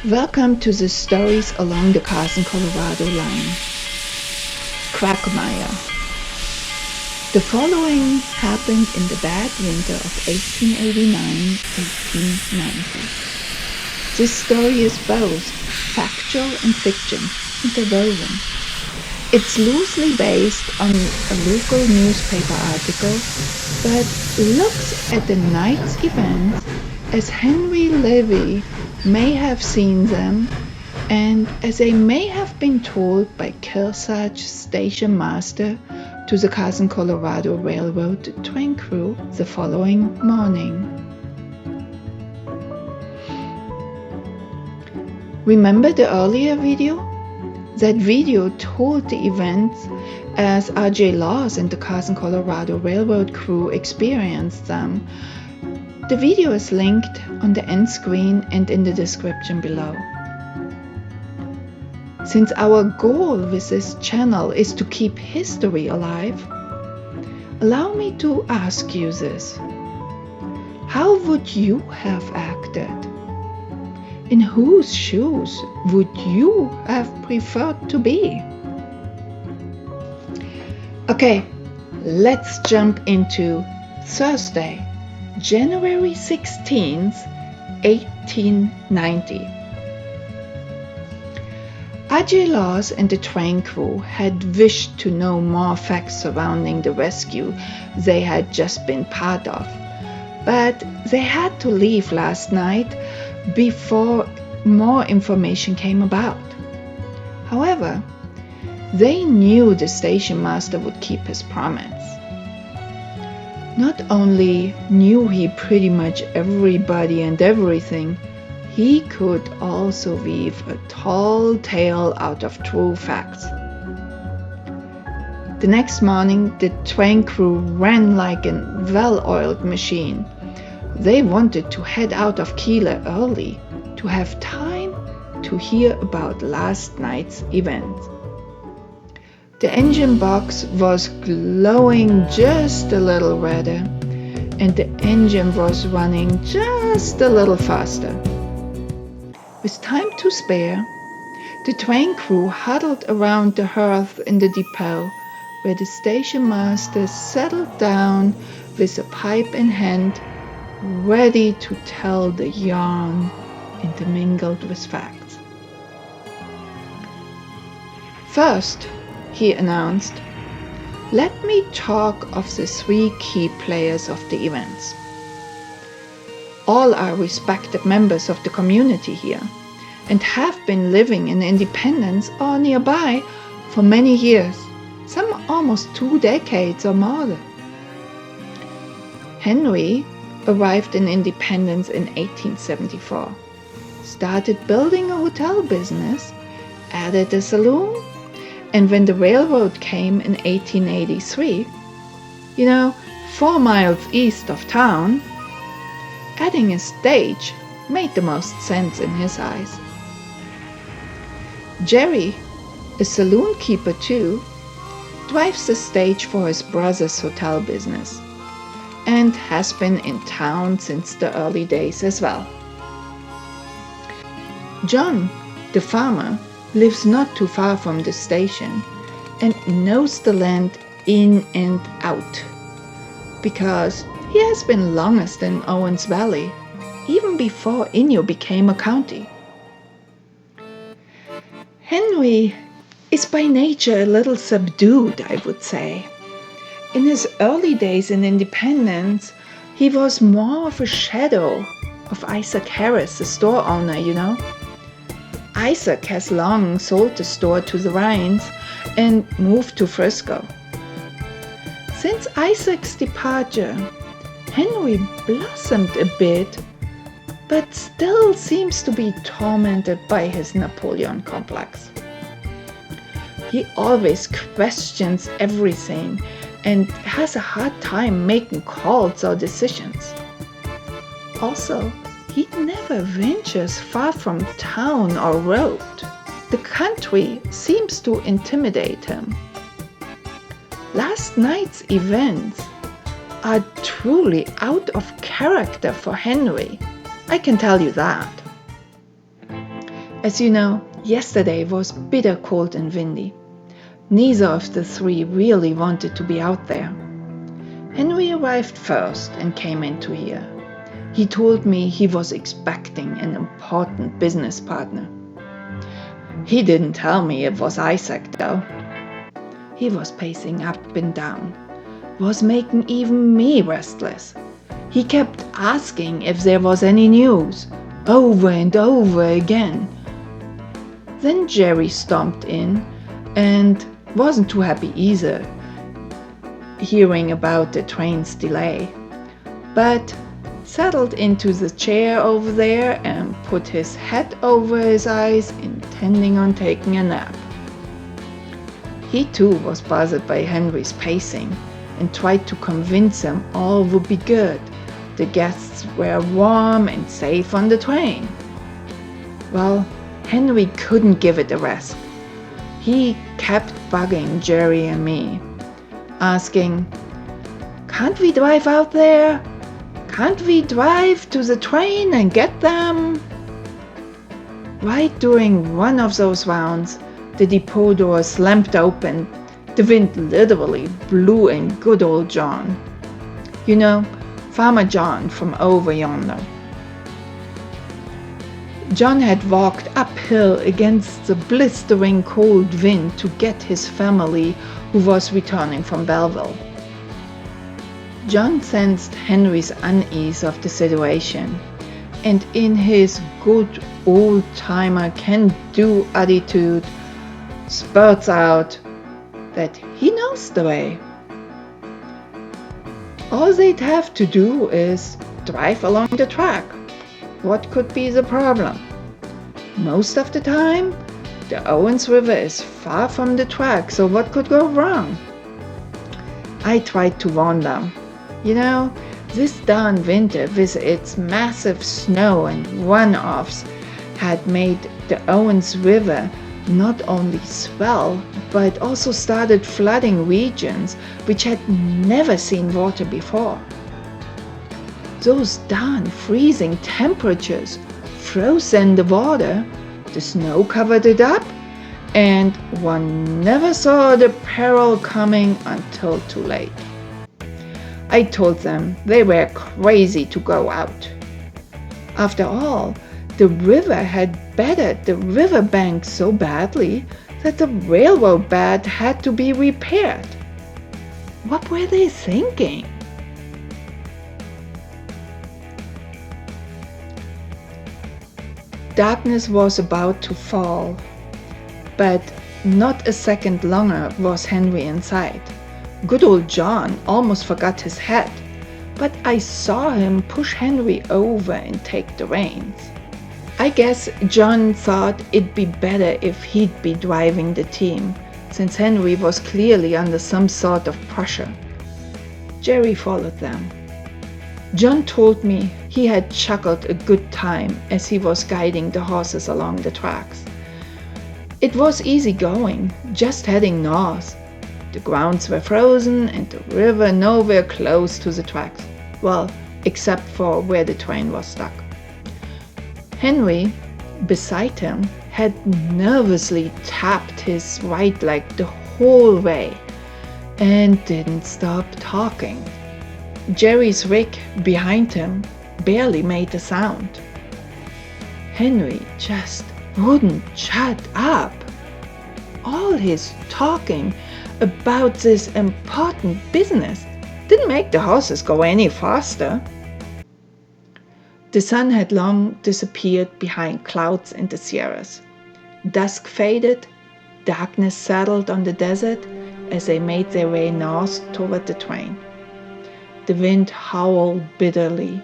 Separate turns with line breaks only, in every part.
Welcome to the stories along the Carson Colorado line. Quagmire. The following happened in the bad winter of 1889-1890. This story is both factual and fiction interwoven. It's loosely based on a local newspaper article, but looks at the night's events as Henry Levy may have seen them, and as they may have been told by Kearsarge station master to the Carson Colorado Railroad train crew the following morning. Remember the earlier video? That video told the events as R.J. Laws and the Carson Colorado Railroad crew experienced them. The video is linked on the end screen and in the description below. Since our goal with this channel is to keep history alive, allow me to ask you this. How would you have acted? In whose shoes would you have preferred to be? Okay, let's jump into Thursday, January 16th, 1890. R.J. Laws and the train crew had wished to know more facts surrounding the rescue they had just been part of, but they had to leave last night before more information came about. However, they knew the station master would keep his promise. Not only knew he pretty much everybody and everything, he could also weave a tall tale out of true facts. The next morning, the train crew ran like a well-oiled machine. They wanted to head out of Keeler early to have time to hear about last night's event. The engine box was glowing just a little redder, and the engine was running just a little faster. With time to spare, the train crew huddled around the hearth in the depot, where the station master settled down with a pipe in hand, ready to tell the yarn intermingled with facts. First, he announced, let me talk of the three key players of the events. All are respected members of the community here and have been living in Independence or nearby for many years, some almost 2 decades or more. Henry arrived in Independence in 1874, started building a hotel business, added a saloon, and when the railroad came in 1883, 4 miles east of town, adding a stage made the most sense in his eyes. Jerry, a saloon keeper too, drives the stage for his brother's hotel business and has been in town since the early days as well. John, the farmer, lives not too far from the station and knows the land in and out because he has been longest in Owens Valley, even before Inyo became a county. Henry is by nature a little subdued, I would say. In his early days in Independence, he was more of a shadow of Isaac Harris, the store owner, Isaac has long sold the store to the Ryans and moved to Frisco. Since Isaac's departure, Henry blossomed a bit, but still seems to be tormented by his Napoleon complex. He always questions everything and has a hard time making calls or decisions. Also, he never ventures far from town or road. The country seems to intimidate him. Last night's events are truly out of character for Henry. I can tell you that. As you know, yesterday was bitter cold and windy. Neither of the three really wanted to be out there. Henry arrived first and came into here. He told me he was expecting an important business partner. He didn't tell me it was Isaac, though. He was pacing up and down, was making even me restless. He kept asking if there was any news, over and over again. Then Jerry stomped in and wasn't too happy either, hearing about the train's delay, but settled into the chair over there and put his hat over his eyes, intending on taking a nap. He too was bothered by Henry's pacing and tried to convince him all would be good. The guests were warm and safe on the train. Well, Henry couldn't give it a rest. He kept bugging Jerry and me, asking, "Can't we drive out there? Can't we drive to the train and get them?" Right during one of those rounds, the depot door slammed open. The wind literally blew in good old John. You know, Farmer John from over yonder. John had walked uphill against the blistering cold wind to get his family, who was returning from Belleville. John sensed Henry's unease of the situation, and in his good old-timer can-do attitude, spurts out that he knows the way. All they'd have to do is drive along the track. What could be the problem? Most of the time, the Owens River is far from the track, so what could go wrong? I tried to warn them. You know, this darn winter with its massive snow and runoffs had made the Owens River not only swell, but also started flooding regions which had never seen water before. Those darn freezing temperatures frozen the water, the snow covered it up, and one never saw the peril coming until too late. I told them they were crazy to go out. After all, the river had bettered the riverbank so badly that the railroad bed had to be repaired. What were they thinking? Darkness was about to fall, but not a second longer was Henry in sight. Good old John almost forgot his hat, but I saw him push Henry over and take the reins. I guess John thought it'd be better if he'd be driving the team, since Henry was clearly under some sort of pressure. Jerry followed them. John told me he had chuckled a good time as he was guiding the horses along the tracks. It was easy going, just heading north. The grounds were frozen and the river nowhere close to the tracks. Well, except for where the train was stuck. Henry, beside him, had nervously tapped his right leg the whole way and didn't stop talking. Jerry's rig behind him barely made a sound. Henry just wouldn't shut up. All his talking about this important business didn't make the horses go any faster. The sun had long disappeared behind clouds in the Sierras. Dusk faded, darkness settled on the desert as they made their way north toward the train. The wind howled bitterly,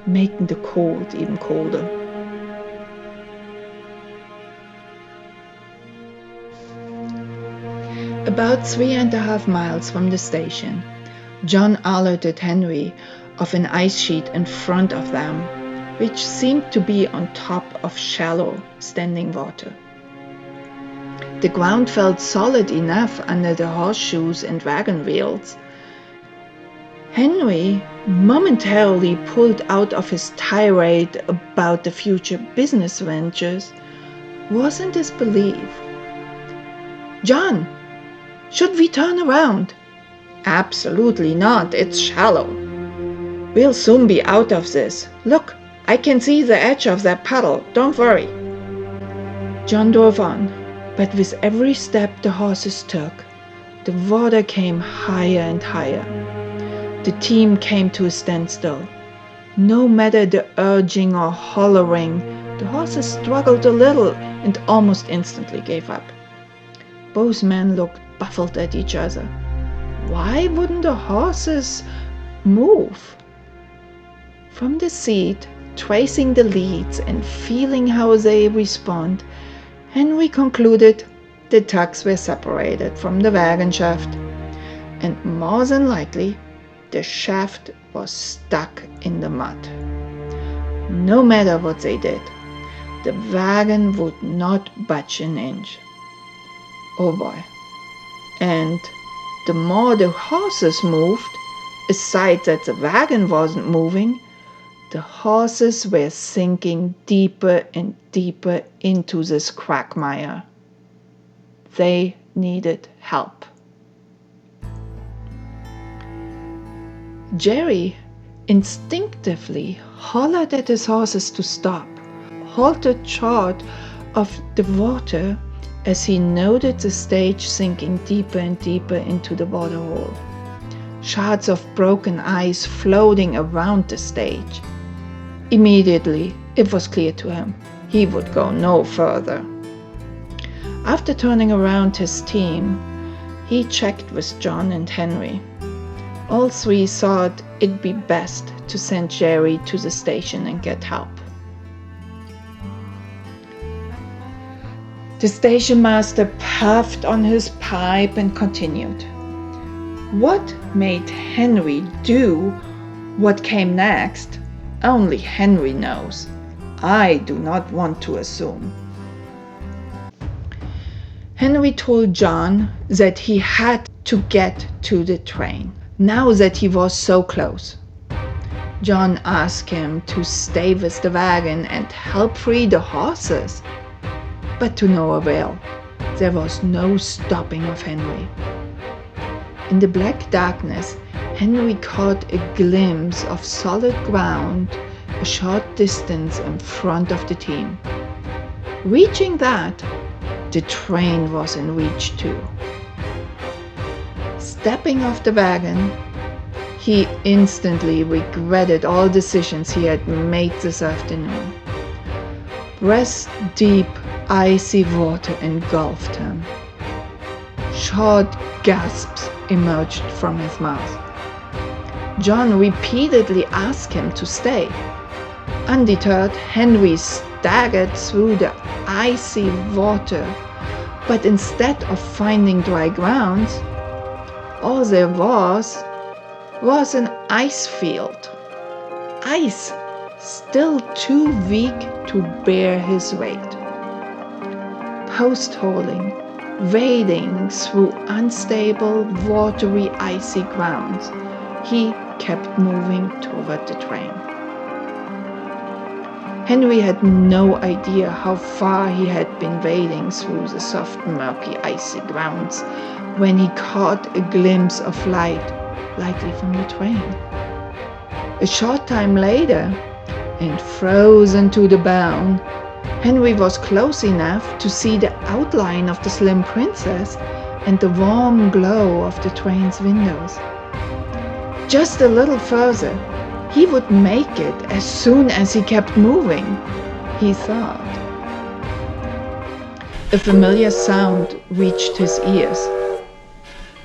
making the cold even colder. About 3.5 miles from the station, John alerted Henry of an ice sheet in front of them, which seemed to be on top of shallow, standing water. The ground felt solid enough under the horseshoes and wagon wheels. Henry momentarily pulled out of his tirade about the future business ventures, wasn't disbelief. "John, should we turn around?" "Absolutely not. It's shallow." "We'll soon be out of this. Look, I can see the edge of that puddle. Don't worry." John drove on, but with every step the horses took, the water came higher and higher. The team came to a standstill. No matter the urging or hollering, the horses struggled a little and almost instantly gave up. Both men looked baffled at each other. Why wouldn't the horses move? From the seat, tracing the leads and feeling how they respond, Henry concluded the tugs were separated from the wagon shaft, and more than likely, the shaft was stuck in the mud. No matter what they did, the wagon would not budge an inch. Oh boy. And the more the horses moved, aside that the wagon wasn't moving, the horses were sinking deeper and deeper into this quagmire. They needed help. Jerry instinctively hollered at his horses to stop, halted short of the water as he noted the stage sinking deeper and deeper into the waterhole. Shards of broken ice floating around the stage. Immediately, it was clear to him he would go no further. After turning around his team, he checked with John and Henry. All three thought it'd be best to send Jerry to the station and get help. The station master puffed on his pipe and continued. What made Henry do what came next? Only Henry knows. I do not want to assume. Henry told John that he had to get to the train, now that he was so close. John asked him to stay with the wagon and help free the horses, but to no avail. There was no stopping of Henry. In the black darkness, Henry caught a glimpse of solid ground a short distance in front of the team. Reaching that, the train was in reach too. Stepping off the wagon, he instantly regretted all decisions he had made this afternoon. Breast-deep, icy water engulfed him. Short gasps emerged from his mouth. John repeatedly asked him to stay. Undeterred, Henry staggered through the icy water, but instead of finding dry ground, all there was an ice field. Ice, still too weak to bear his weight. Post-holing, wading through unstable, watery, icy ground, he kept moving toward the train. Henry had no idea how far he had been wading through the soft, murky, icy grounds when he caught a glimpse of light, likely from the train. A short time later, and frozen to the bone, Henry was close enough to see the outline of the slim princess and the warm glow of the train's windows. Just a little further, he would make it as soon as he kept moving, he thought. A familiar sound reached his ears.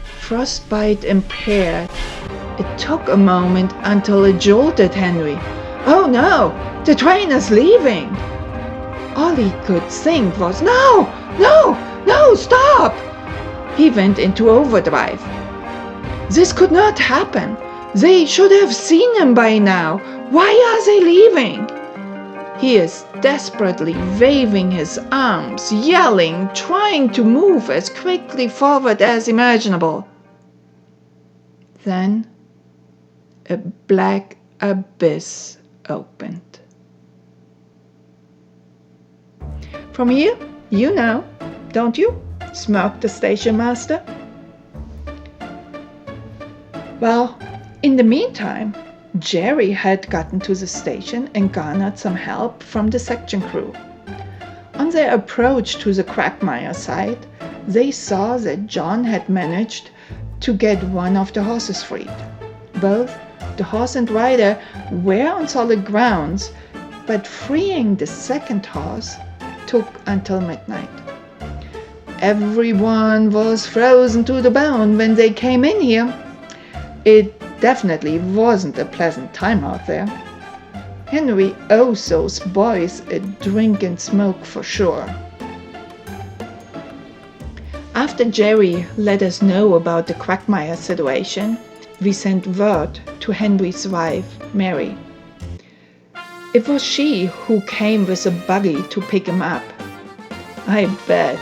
Frostbite impaired, it took a moment until it jolted Henry. Oh no, the train is leaving! All he could think was, no, stop! He went into overdrive. This could not happen. They should have seen him by now. Why are they leaving? He is desperately waving his arms, yelling, trying to move as quickly forward as imaginable. Then a black abyss opened. From here, You know, don't you? Smirked the station master. Well, in the meantime, Jerry had gotten to the station and garnered some help from the section crew. On their approach to the Quagmire site, they saw that John had managed to get one of the horses freed. Both the horse and rider were on solid grounds, but freeing the second horse took until midnight. Everyone was frozen to the bone when they came in here. It definitely wasn't a pleasant time out there. Henry owes those boys a drink and smoke for sure. After Jerry let us know about the Quagmire situation, we sent word to Henry's wife, Mary. It was she who came with a buggy to pick him up. I bet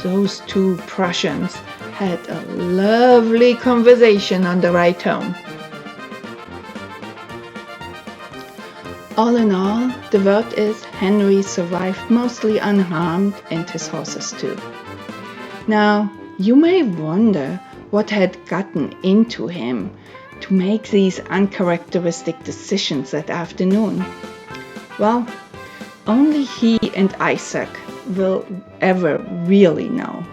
those two Prussians had a lovely conversation on the ride home. All in all, the word is Henry survived mostly unharmed and his horses too. Now, you may wonder what had gotten into him to make these uncharacteristic decisions that afternoon. Well, only he and Isaac will ever really know.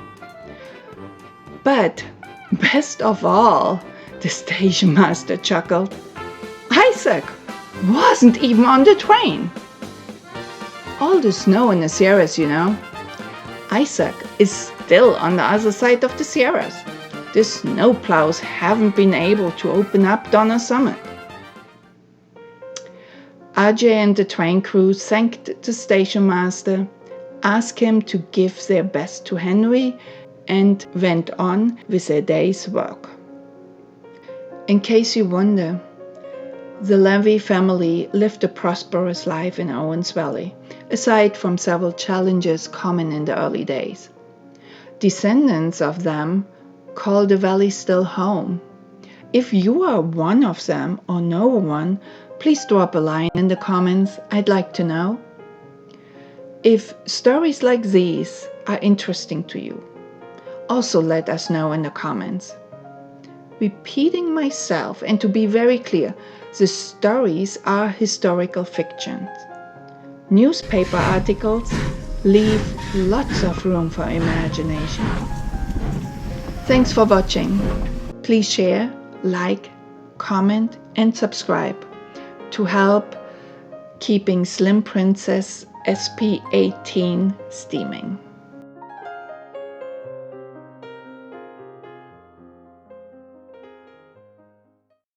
But best of all, the station master chuckled, Isaac wasn't even on the train. All the snow in the Sierras, you know. Isaac is still on the other side of the Sierras. The snowplows haven't been able to open up Donner Summit. Ajay and the train crew thanked the station master, asked him to give their best to Henry, and went on with their day's work. In case you wonder, the Levy family lived a prosperous life in Owens Valley, aside from several challenges common in the early days. Descendants of them call the valley still home. If you are one of them or know one, please drop a line in the comments. I'd like to know. If stories like these are interesting to you, also let us know in the comments. Repeating myself, and to be very clear, the stories are historical fictions. Newspaper articles leave lots of room for imagination. Thanks for watching. Please share, like, comment, and subscribe to help keeping Slim Princess SP18 steaming.